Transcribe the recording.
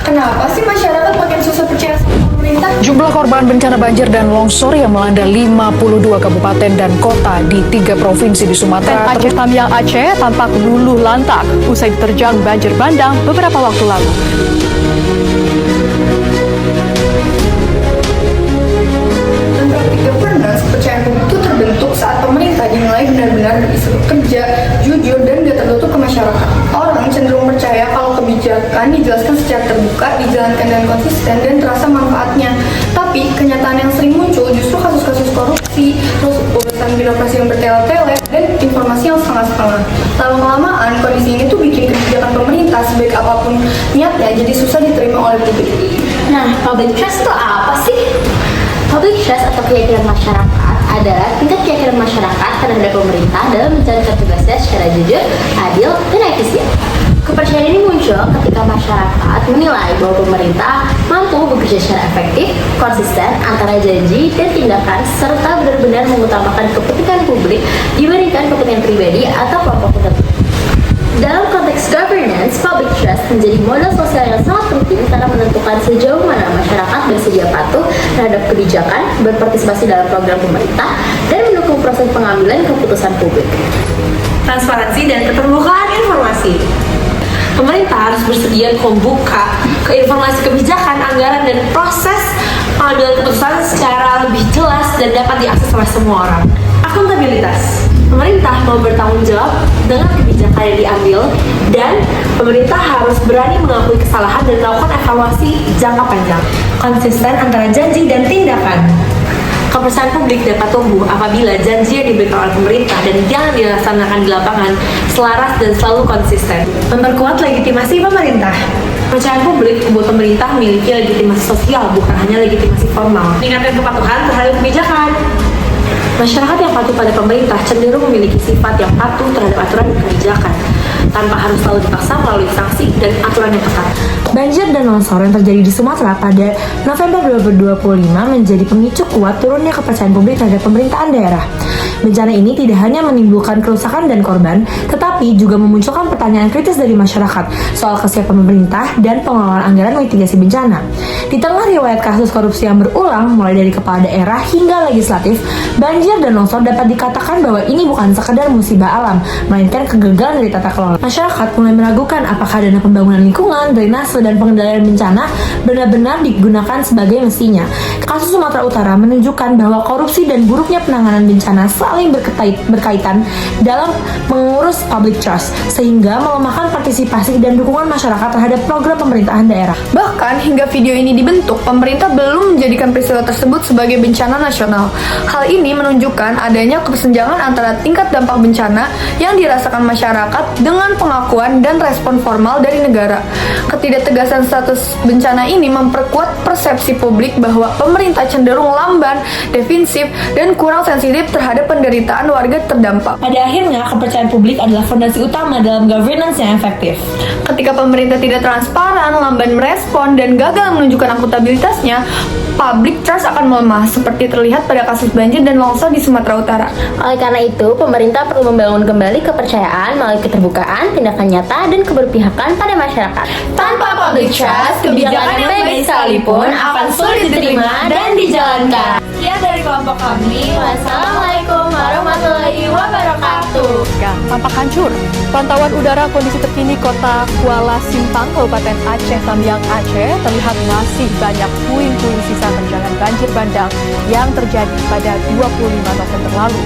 Kenapa sih masyarakat makin susah percaya sama pemerintah? Jumlah korban bencana banjir dan longsor yang melanda 52 kabupaten dan kota di 3 provinsi di Sumatera. Aceh Tamiang Aceh tampak luluh lantak usai diterjang banjir bandang beberapa waktu lalu. Dan praktik governance, kepercayaan publik itu terbentuk saat pemerintah dinilai benar-benar bisa bekerja, jujur, dan gak tertutup ke masyarakat. Orang cenderung percaya kalau kebijakan dijelaskan secara terbuka, dijalankan dengan konsisten, dan terasa manfaatnya. Tapi kenyataan yang sering muncul justru kasus-kasus korupsi, terus urusan birokrasi yang bertele-tele, dan informasi yang setengah-setengah. Lama-kelamaan, kondisi ini tuh bikin kebijakan pemerintah sebaik apapun niatnya jadi susah diterima oleh publik. Nah, public trust itu apa sih? Public trust atau keyakinan masyarakat adalah tingkat keyakinan masyarakat terhadap pemerintah dalam menjalankan tugasnya secara jujur, adil, dan efisien. Kepercayaan ini muncul ketika masyarakat menilai bahwa pemerintah mampu bekerja secara efektif, konsisten antara janji dan tindakan, serta benar-benar mengutamakan kepentingan publik dibandingkan kepentingan pribadi atau kelompok tertentu. Dalam konteks governance, public trust menjadi modal sosial yang sangat penting karena menentukan sejauh mana masyarakat bersedia patuh terhadap kebijakan, berpartisipasi dalam program pemerintah, dan mendukung proses pengambilan keputusan publik. Transparansi dan keterbukaan informasi. Pemerintah harus bersedia membuka ke informasi kebijakan, anggaran, dan proses pengambilan keputusan secara lebih jelas dan dapat diakses oleh semua orang. Akuntabilitas. Pemerintah mau bertanggung jawab dengan kebijakan yang diambil, dan pemerintah harus berani mengakui kesalahan dan melakukan evaluasi jangka panjang. Konsisten antara janji dan tindakan. Kepercayaan publik dapat tumbuh apabila janji yang diberikan oleh pemerintah dan yang dilaksanakan di lapangan selaras dan selalu konsisten. Memperkuat legitimasi pemerintah. Kepercayaan publik membuat pemerintah memiliki legitimasi sosial, bukan hanya legitimasi formal. Meningkatkan kepatuhan terhadap kebijakan. Masyarakat yang patuh pada pemerintah cenderung memiliki sifat yang patuh terhadap aturan dan kebijakan, tanpa harus selalu dipaksa melalui sanksi dan aturan yang ketat. Banjir dan longsor yang terjadi di Sumatera pada November 2025 menjadi pemicu kuat turunnya kepercayaan publik terhadap pemerintahan daerah. Bencana ini tidak hanya menimbulkan kerusakan dan korban, tetapi juga memunculkan pertanyaan kritis dari masyarakat soal kesiapan pemerintah dan pengelolaan anggaran mitigasi bencana. Di tengah riwayat kasus korupsi yang berulang, mulai dari kepala daerah hingga legislatif, banjir dan longsor dapat dikatakan bahwa ini bukan sekedar musibah alam, melainkan kegagalan dari tata kelola. Masyarakat mulai meragukan apakah dana pembangunan lingkungan, drainase, dan pengendalian bencana benar-benar digunakan sebagai mestinya. Kasus Sumatera Utara menunjukkan bahwa korupsi dan buruknya penanganan bencana saling berkaitan dalam mengurus public trust, sehingga melemahkan partisipasi dan dukungan masyarakat terhadap program pemerintahan daerah. Bahkan hingga video ini dibentuk, pemerintah belum menjadikan peristiwa tersebut sebagai bencana nasional. Hal ini menunjukkan adanya kesenjangan antara tingkat dampak bencana yang dirasakan masyarakat dengan pengakuan dan respon formal dari negara. Ketidaktegasan status bencana ini memperkuat persepsi publik bahwa pemerintah cenderung lamban, defensif, dan kurang sensitif terhadap penderitaan warga terdampak. Pada akhirnya, kepercayaan publik adalah fondasi utama dalam governance yang efektif. Ketika pemerintah tidak transparan, lamban merespon, dan gagal menunjukkan akuntabilitasnya, public trust akan melemah, seperti terlihat pada kasus banjir dan longsor di Sumatera Utara. Oleh karena itu, pemerintah perlu membangun kembali kepercayaan melalui keterbukaan, tindakan nyata, dan keberpihakan pada masyarakat. Tanpa public trust, kebijakan yang baik sekalipun akan sulit diterima dan dijalankan. Sekian dari kelompok kami. Wassalamualaikum warahmatullahi wabarakatuh. Tampak hancur. Pantauan udara kondisi terkini kota Kuala Simpang, Kabupaten Aceh Tamiang Aceh terlihat masih banyak puing-puing sisa terjangan banjir bandang yang terjadi pada 25 November lalu.